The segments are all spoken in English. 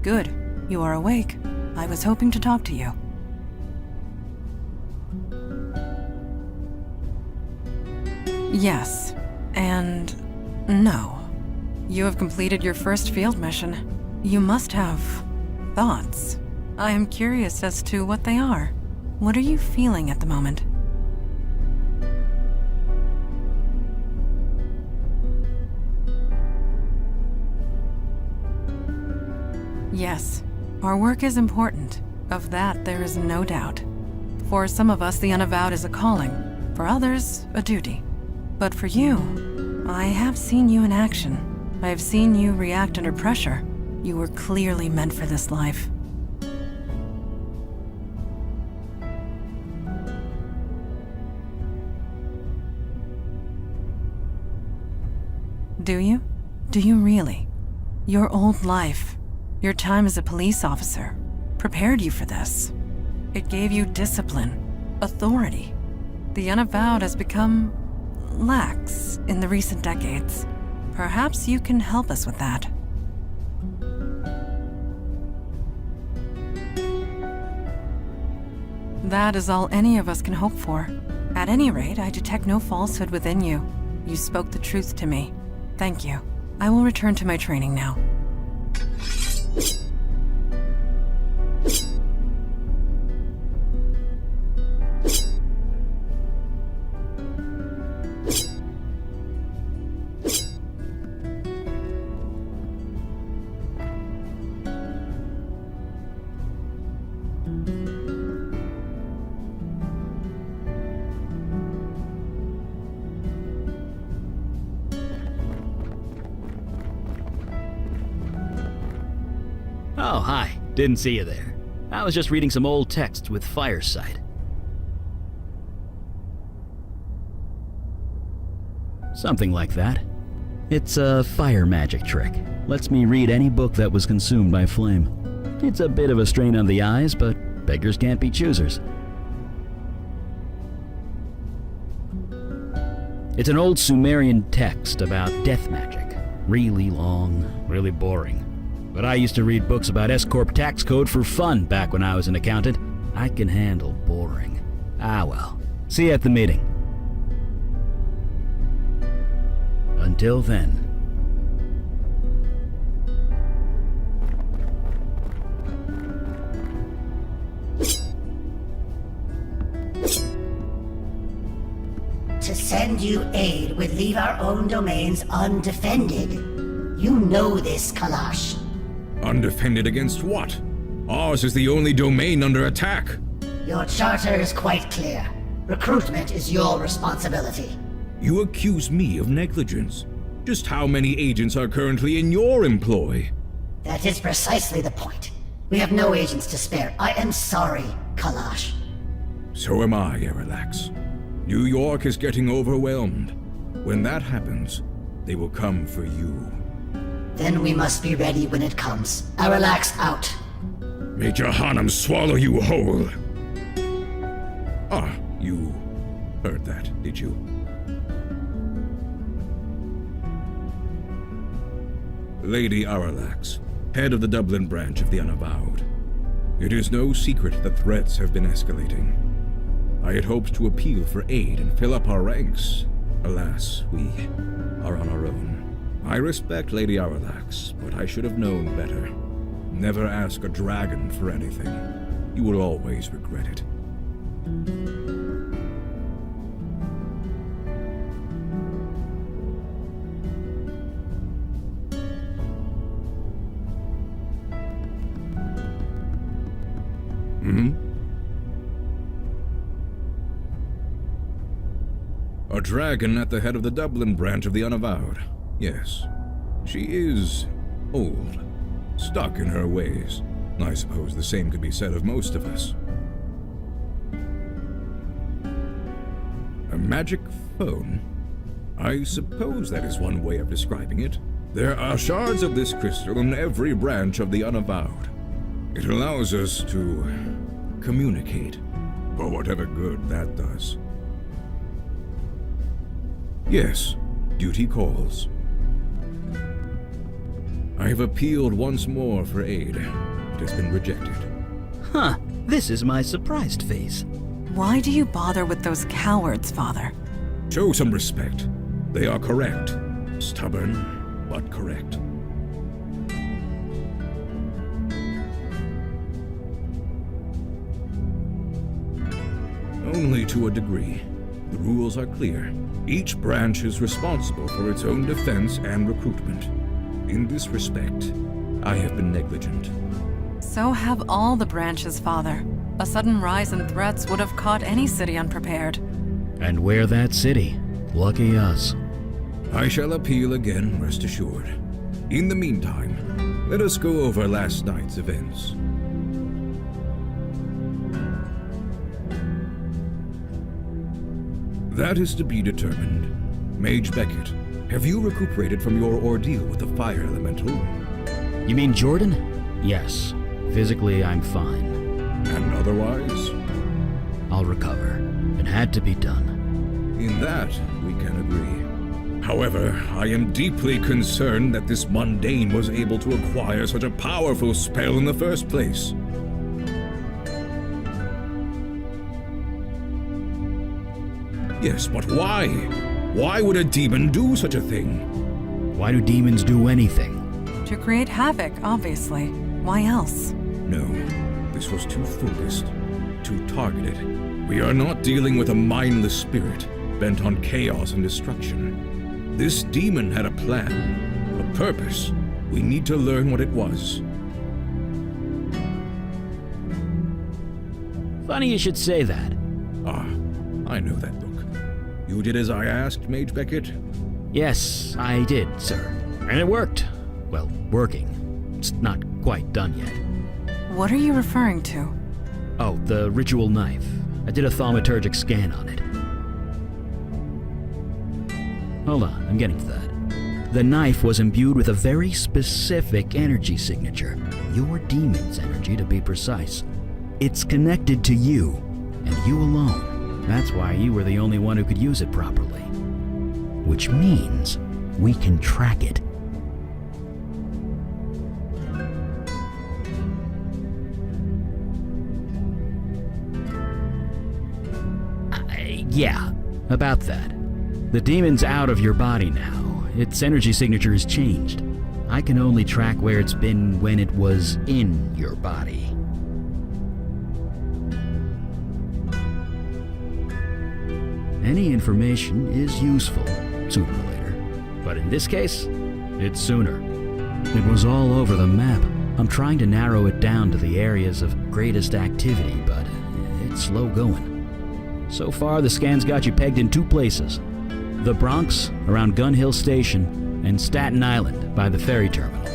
Good. You are awake. I was hoping to talk to you. Yes. And no. You have completed your first field mission. You must have thoughts. I am curious as to what they are. What are you feeling at the moment? Yes, our work is important. Of that, there is no doubt. For some of us, the Unavowed is a calling. For others, a duty. But for you, I have seen you in action. I have seen you react under pressure. You were clearly meant for this life. Do you? Do you really? Your old life, your time as a police officer, prepared you for this. It gave you discipline, authority. The Unavowed has become lax in the recent decades. Perhaps you can help us with that. That is all any of us can hope for. At any rate, I detect no falsehood within you. You spoke the truth to me. Thank you. I will return to my training now. Oh, hi. Didn't see you there. I was just reading some old texts with Firesight. Something like that. It's a fire magic trick. Lets me read any book that was consumed by flame. It's a bit of a strain on the eyes, but beggars can't be choosers. It's an old Sumerian text about death magic. Really long, really boring. But I used to read books about S-Corp tax code for fun back when I was an accountant. I can handle boring. Ah well. See you at the meeting. Until then. To send you aid would leave our own domains undefended. You know this, Kalash. Undefended against what? Ours is the only domain under attack. Your charter is quite clear. Recruitment is your responsibility. You accuse me of negligence. Just how many agents are currently in your employ? That is precisely the point. We have no agents to spare. I am sorry, Kalash. So am I, Aralax. New York is getting overwhelmed. When that happens, they will come for you. Then we must be ready when it comes. Aralax out. May Jahannam swallow you whole. Ah, you heard that, did you? Lady Aralax, head of the Dublin branch of the Unavowed. It is no secret that threats have been escalating. I had hoped to appeal for aid and fill up our ranks. Alas, we are on our own. I respect Lady Aralax, but I should have known better. Never ask a dragon for anything. You will always regret it. A dragon at the head of the Dublin branch of the Unavowed. Yes. She is old. Stuck in her ways. I suppose the same could be said of most of us. A magic phone? I suppose that is one way of describing it. There are shards of this crystal in every branch of the Unavowed. It allows us to communicate, for whatever good that does. Yes, duty calls. I have appealed once more for aid. It has been rejected. Huh, this is my surprised face. Why do you bother with those cowards, Father? Show some respect. They are correct. Stubborn, but correct. Only to a degree. The rules are clear. Each branch is responsible for its own defense and recruitment. In this respect, I have been negligent. So have all the branches, Father. A sudden rise in threats would have caught any city unprepared. And we're that city. Lucky us. I shall appeal again, rest assured. In the meantime, let us go over last night's events. That is to be determined. Mage Beckett, have you recuperated from your ordeal with the fire elemental? You mean Jordan? Yes. Physically, I'm fine. And otherwise? I'll recover. It had to be done. In that, we can agree. However, I am deeply concerned that this mundane was able to acquire such a powerful spell in the first place. Yes, but why? Why would a demon do such a thing? Why do demons do anything? To create havoc, obviously. Why else? No, this was too focused, too targeted. We are not dealing with a mindless spirit bent on chaos and destruction. This demon had a plan, a purpose. We need to learn what it was. Funny you should say that. Ah, I know that book. You did as I asked, Mage Beckett? Yes, I did, sir. And it worked. Well, working. It's not quite done yet. What are you referring to? Oh, the ritual knife. I did a thaumaturgic scan on it. Hold on, I'm getting to that. The knife was imbued with a very specific energy signature. Your demon's energy, to be precise. It's connected to you, and you alone. That's why you were the only one who could use it properly. Which means we can track it. Yeah, about that. The demon's out of your body now. Its energy signature has changed. I can only track where it's been when it was in your body. Any information is useful, sooner or later. But in this case, it's sooner. It was all over the map. I'm trying to narrow it down to the areas of greatest activity, but it's slow going. So far, the scan's got you pegged in two places. The Bronx, around Gun Hill Station, and Staten Island, by the ferry terminal.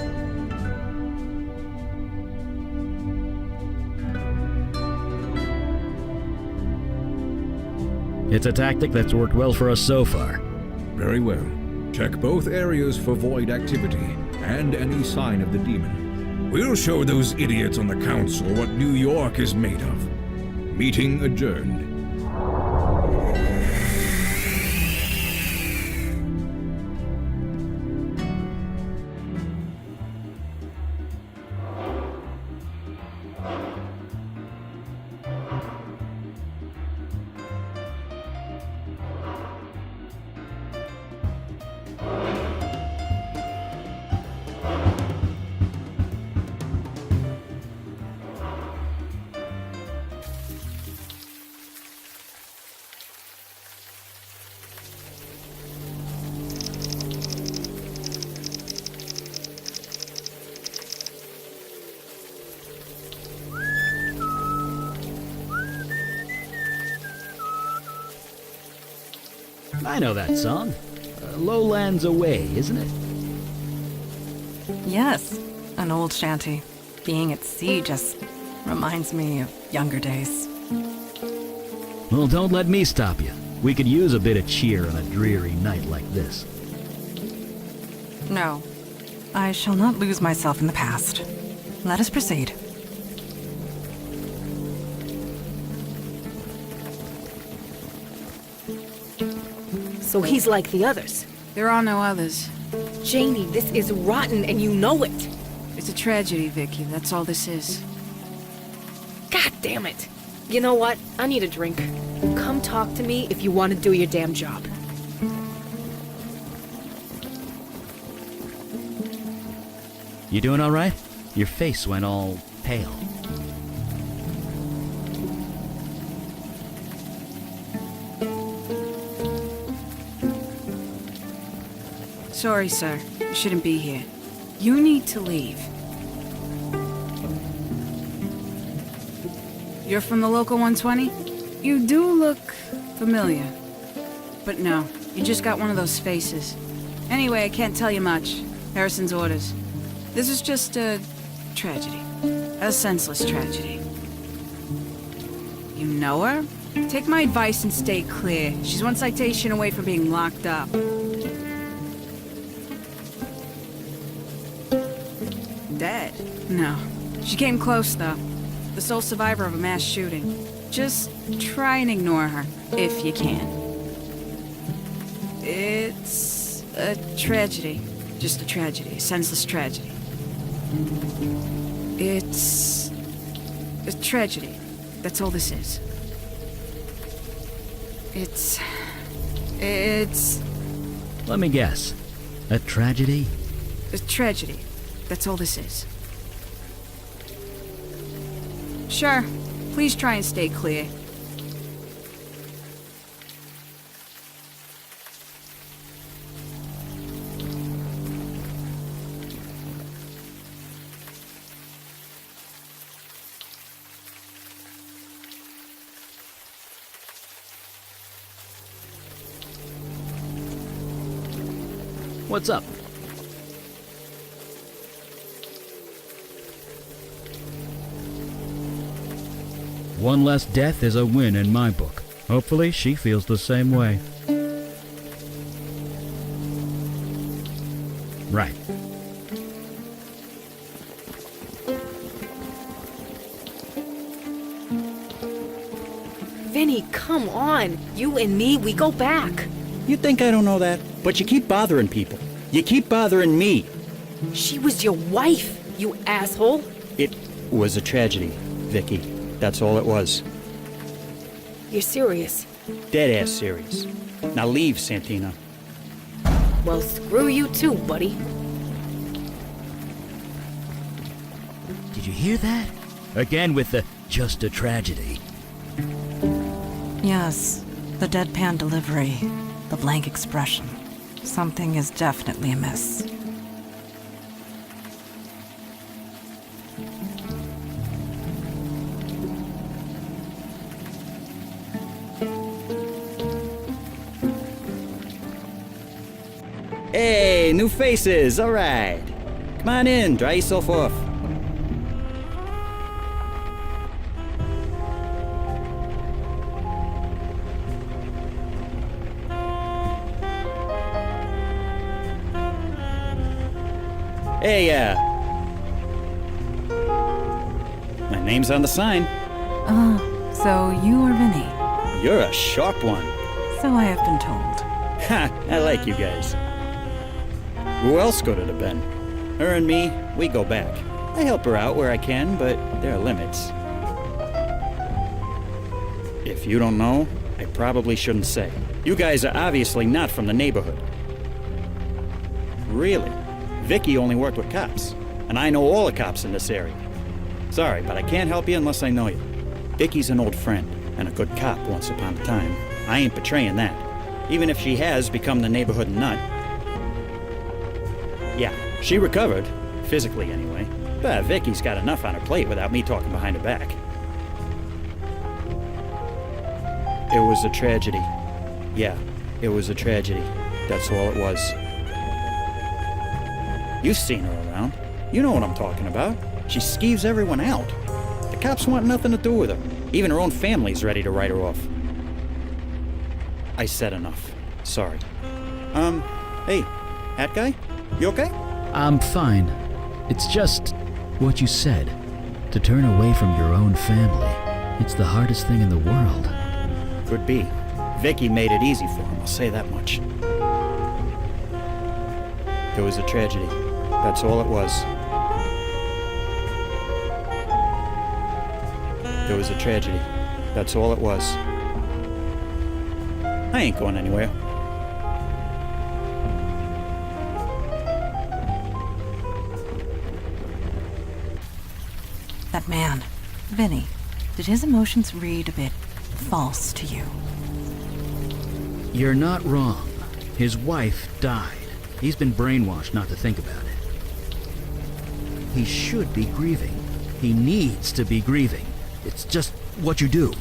It's a tactic that's worked well for us so far. Very well. Check both areas for void activity and any sign of the demon. We'll show those idiots on the council what New York is made of. Meeting adjourned. I know that song. Lowlands Away, isn't it? Yes, an old shanty. Being at sea just reminds me of younger days. Well, don't let me stop you. We could use a bit of cheer on a dreary night like this. No, I shall not lose myself in the past. Let us proceed. So he's like the others. There are no others. Janie, this is rotten and you know it. It's a tragedy, Vicky. That's all this is. God damn it. You know what? I need a drink. Come talk to me if you want to do your damn job. You doing all right? Your face went all pale. Sorry, sir. You shouldn't be here. You need to leave. You're from the local 120? You do look familiar. But no, you just got one of those faces. Anyway, I can't tell you much. Harrison's orders. This is just a tragedy. A senseless tragedy. You know her? Take my advice and stay clear. She's one citation away from being locked up. Dead? No. She came close, though. The sole survivor of a mass shooting. Just try and ignore her, if you can. It's a tragedy. Just a tragedy. A senseless tragedy. It's a tragedy. That's all this is. It's... Let me guess. A tragedy? a tragedy. That's all this is. Sure. Please try and stay clear. What's up? One less death is a win in my book. Hopefully she feels the same way. Right. Vinny, come on. You and me, we go back. You think I don't know that? But you keep bothering people. You keep bothering me. She was your wife, you asshole. It was a tragedy, Vicky. That's all it was. You're serious? Dead-ass serious. Now leave, Santina. Well, screw you too, buddy. Did you hear that? Again with the just a tragedy. Yes, the deadpan delivery, the blank expression. Something is definitely amiss. Hey, new faces, all right. Come on in, dry yourself off. Hey, my name's on the sign. So you are Vinny. You're a sharp one. So I have been told. Ha, I like you guys. Who else could it have been? Her and me, we go back. I help her out where I can, but there are limits. If you don't know, I probably shouldn't say. You guys are obviously not from the neighborhood. Really? Vicky only worked with cops, and I know all the cops in this area. Sorry, but I can't help you unless I know you. Vicky's an old friend, and a good cop once upon a time. I ain't betraying that, even if she has become the neighborhood nut. Yeah, she recovered, physically anyway, but Vicky's got enough on her plate without me talking behind her back. It was a tragedy. Yeah, it was a tragedy. That's all it was. You've seen her around. You know what I'm talking about. She skeeves everyone out. The cops want nothing to do with her. Even her own family's ready to write her off. I said enough. Sorry. Hey, hat guy? You okay? I'm fine. It's just what you said. To turn away from your own family. It's the hardest thing in the world. Could be. Vicky made it easy for him, I'll say that much. It was a tragedy. That's all it was. It was a tragedy. That's all it was. I ain't going anywhere. That man, Vinny, did his emotions read a bit false to you? You're not wrong. His wife died. He's been brainwashed not to think about it. He should be grieving. He needs to be grieving. It's just what you do.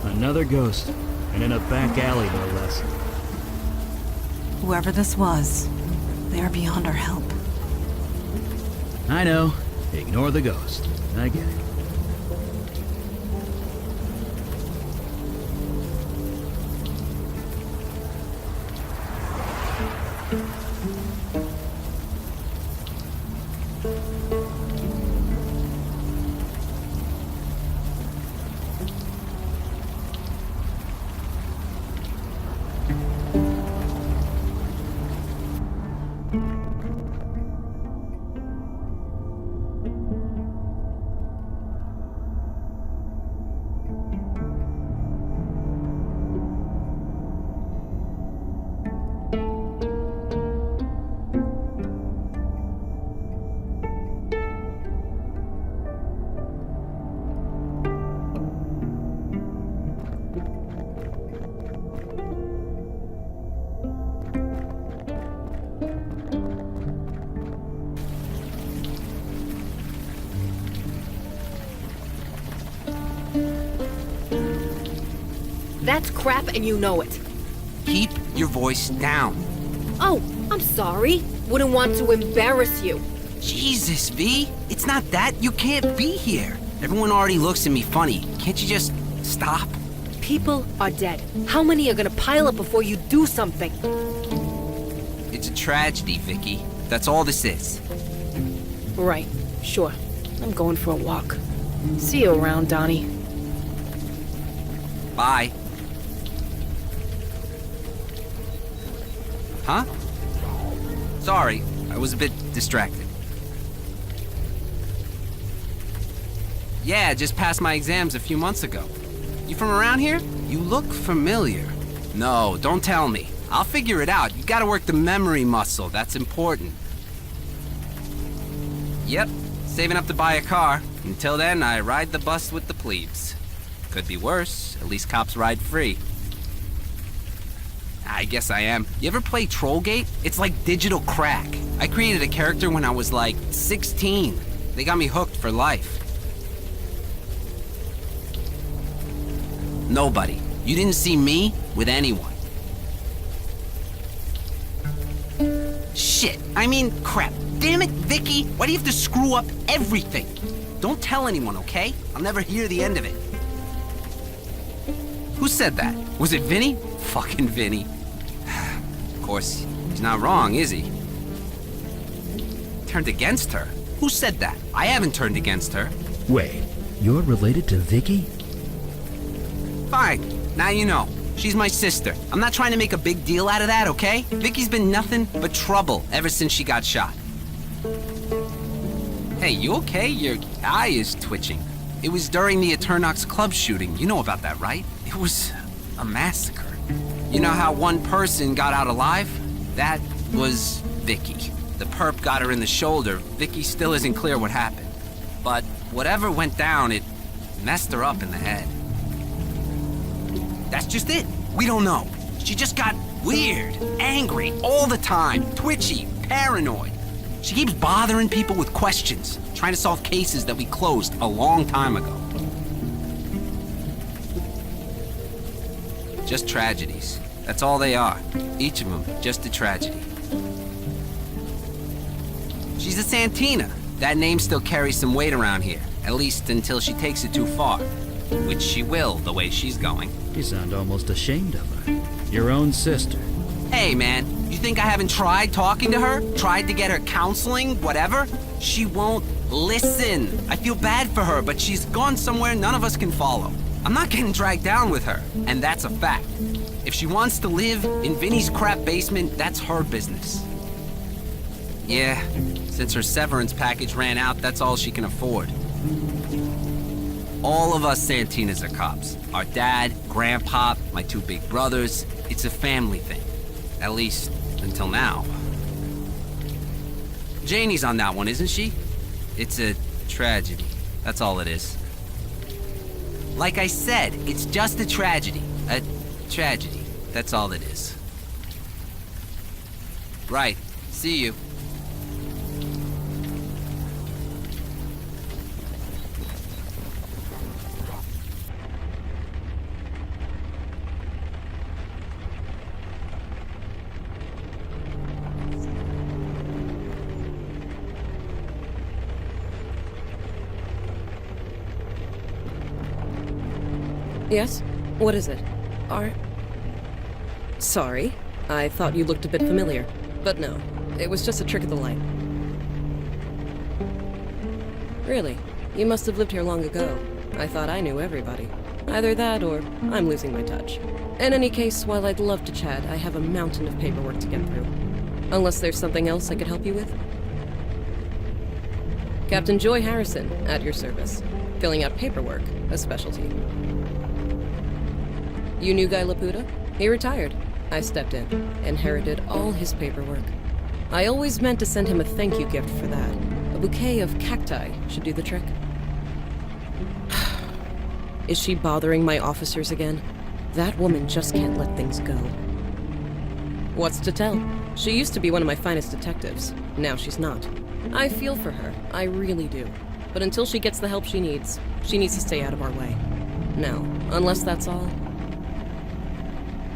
Another ghost, and in a back alley, no less. Whoever this was, they are beyond our help. I know. Ignore the ghost. I get it. That's crap and you know it. Keep your voice down. Oh, I'm sorry. Wouldn't want to embarrass you. Jesus, V. It's not that. You can't be here. Everyone already looks at me funny. Can't you just stop? People are dead. How many are gonna pile up before you do something? It's a tragedy, Vicky. That's all this is. Right, sure. I'm going for a walk. See you around, Donnie. Bye. Huh? Sorry, I was a bit distracted. Yeah, just passed my exams a few months ago. You from around here? You look familiar. No, don't tell me. I'll figure it out. You gotta work the memory muscle. That's important. Yep, saving up to buy a car. Until then, I ride the bus with the plebes. Could be worse. At least cops ride free. I guess I am. You ever play Trollgate? It's like digital crack. I created a character when I was like 16. They got me hooked for life. Nobody. You didn't see me with anyone. Shit. I mean, crap. Damn it, Vicky. Why do you have to screw up everything? Don't tell anyone, okay? I'll never hear the end of it. Who said that? Was it Vinny? Fucking Vinny. Of course, he's not wrong, is he? Turned against her? Who said that? I haven't turned against her. Wait, you're related to Vicky? Fine. Now you know. She's my sister. I'm not trying to make a big deal out of that, okay? Vicky's been nothing but trouble ever since she got shot. Hey, you okay? Your eye is twitching. It was during the Eternox Club shooting. You know about that, right? It was a massacre. You know how one person got out alive? That was Vicky. The perp got her in the shoulder. Vicky still isn't clear what happened. But whatever went down, it messed her up in the head. That's just it. We don't know. She just got weird, angry all the time, twitchy, paranoid. She keeps bothering people with questions, trying to solve cases that we closed a long time ago. Just tragedies. That's all they are. Each of them, just a tragedy. She's a Santina. That name still carries some weight around here, at least until she takes it too far. Which she will, the way she's going. You sound almost ashamed of her. Your own sister. Hey, man, you think I haven't tried talking to her? Tried to get her counseling, whatever? She won't Listen, I feel bad for her, but she's gone somewhere none of us can follow. I'm not getting dragged down with her, and that's a fact. If she wants to live in Vinny's crap basement, that's her business. Yeah, since her severance package ran out, that's all she can afford. All of us Santinas are cops. Our dad, grandpa, my two big brothers. It's a family thing. At least, until now. Janie's on that one, isn't she? It's a tragedy. That's all it is. Like I said, it's just a tragedy. A tragedy. That's all it is. Right. See you. Yes? What is it? Sorry. I thought you looked a bit familiar. But no, it was just a trick of the light. Really? You must have lived here long ago. I thought I knew everybody. Either that or I'm losing my touch. In any case, while I'd love to chat, I have a mountain of paperwork to get through. Unless there's something else I could help you with? Captain Joy Harrison, at your service. Filling out paperwork, a specialty. You knew Guy Laputa? He retired. I stepped in, inherited all his paperwork. I always meant to send him a thank you gift for that. A bouquet of cacti should do the trick. Is she bothering my officers again? That woman just can't let things go. What's to tell? She used to be one of my finest detectives. Now she's not. I feel for her, I really do. But until she gets the help she needs to stay out of our way. Now, unless that's all...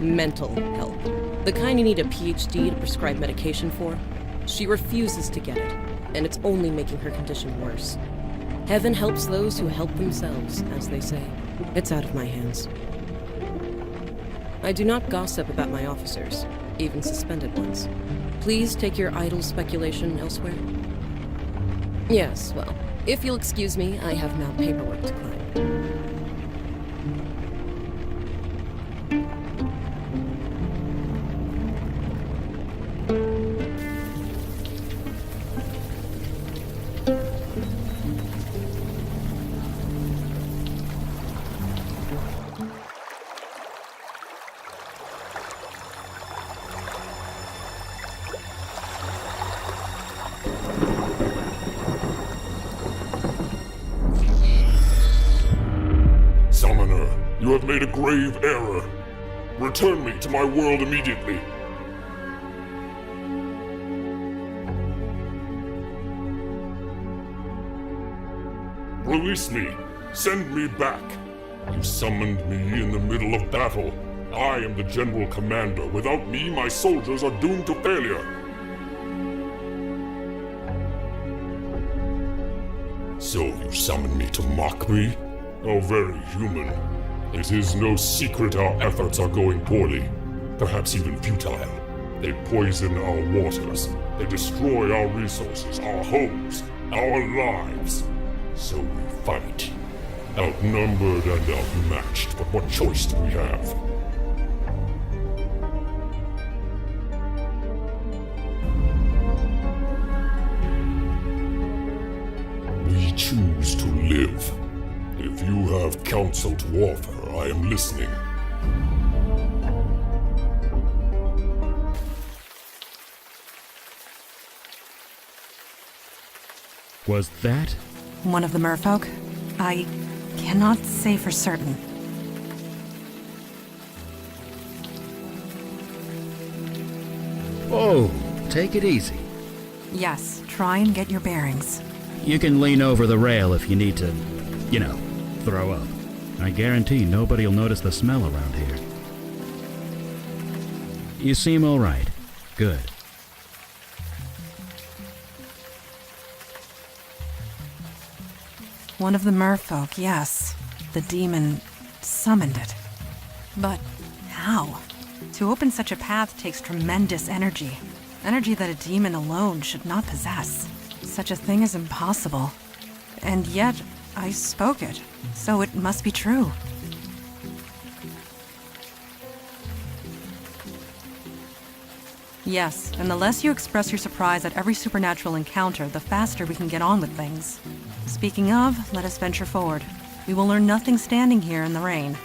Mental help. The kind you need a PhD to prescribe medication for. She refuses to get it, and it's only making her condition worse. Heaven helps those who help themselves, as they say. It's out of my hands. I do not gossip about my officers, even suspended ones. Please take your idle speculation elsewhere. Yes, well, if you'll excuse me, I have now paperwork to climb. You have made a grave error. Return me to my world immediately. Release me. Send me back. You summoned me in the middle of battle. I am the General Commander. Without me, my soldiers are doomed to failure. So you summoned me to mock me? How very human. It is no secret our efforts are going poorly, perhaps even futile. They poison our waters. They destroy our resources, our homes, our lives. So we fight. Outnumbered and outmatched, but what choice do we have? We choose to live. If you have counsel to offer, I am listening. Was that? One of the merfolk? I cannot say for certain. Whoa, take it easy. Yes, try and get your bearings. You can lean over the rail if you need to, throw up. I guarantee nobody will notice the smell around here. You seem all right. Good. One of the merfolk, yes. The demon summoned it. But how? To open such a path takes tremendous energy. Energy that a demon alone should not possess. Such a thing is impossible. And yet, I spoke it, so it must be true. Yes, and the less you express your surprise at every supernatural encounter, the faster we can get on with things. Speaking of, let us venture forward. We will learn nothing standing here in the rain.